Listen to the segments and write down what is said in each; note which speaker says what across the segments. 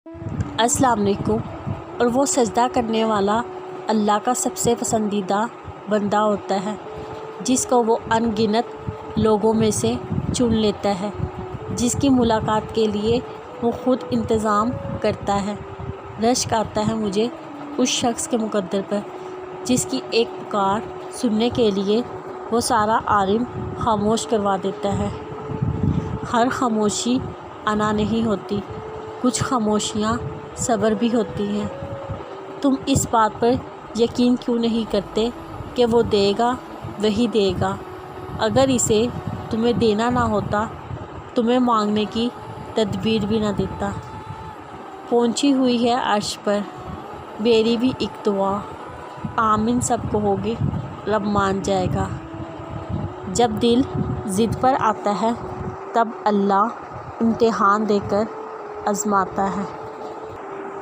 Speaker 1: अस्सलाम वालेकुम। और वो सजदा करने वाला अल्लाह का सबसे पसंदीदा बंदा होता है जिसको वो अनगिनत लोगों में से चुन लेता है, जिसकी मुलाकात के लिए वो ख़ुद इंतज़ाम करता है। रश्क आता है मुझे उस शख्स के मुक़द्दर पर जिसकी एक पुकार सुनने के लिए वो सारा आलम खामोश करवा देता है। हर खामोशी अना नहीं होती, कुछ खामोशियाँ सब्र भी होती हैं। तुम इस बात पर यकीन क्यों नहीं करते कि वो देगा वही देगा? अगर इसे तुम्हें देना ना होता, तुम्हें मांगने की तदबीर भी ना देता। पहुंची हुई है अर्श पर मेरी भी एक दुआ, आमीन सब कहोगे रब मान जाएगा। जब दिल ज़िद पर आता है तब अल्लाह इम्तिहान देकर आज़माता है।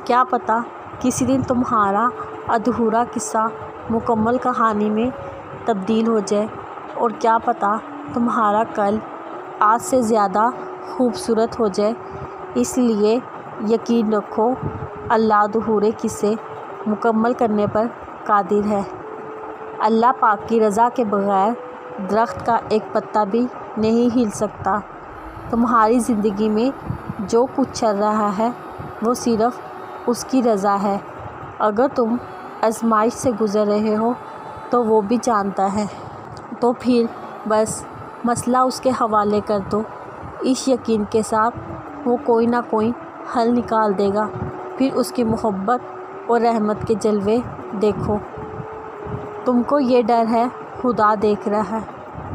Speaker 1: क्या पता किसी दिन तुम्हारा अधूरा किस्सा मुकम्मल कहानी में तब्दील हो जाए, और क्या पता तुम्हारा कल आज से ज़्यादा खूबसूरत हो जाए। इसलिए यकीन रखो, अल्लाह अधूरे किस्से मुकम्मल करने पर कादिर है। अल्लाह पाक की रज़ा के बग़ैर दरख्त का एक पत्ता भी नहीं हिल सकता। तुम्हारी ज़िंदगी में जो कुछ चल रहा है वो सिर्फ़ उसकी रज़ा है। अगर तुम आज़माइश से गुज़र रहे हो तो वो भी जानता है, तो फिर बस मसला उसके हवाले कर दो। इस यकीन के साथ वो कोई ना कोई हल निकाल देगा। फिर उसकी मोहब्बत और रहमत के जलवे देखो। तुमको ये डर है खुदा देख रहा है,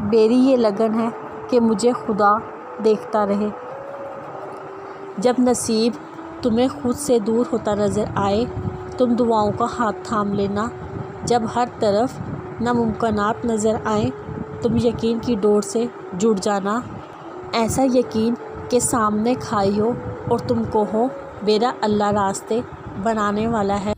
Speaker 1: मेरी ये लगन है कि मुझे खुदा देखता रहे। जब नसीब तुम्हें खुद से दूर होता नज़र आए, तुम दुआओं का हाथ थाम लेना। जब हर तरफ नामुमकिनात नज़र आए, तुम यकीन की डोर से जुड़ जाना। ऐसा यकीन कि सामने खाई हो और तुम कहो मेरा अल्लाह रास्ते बनाने वाला है।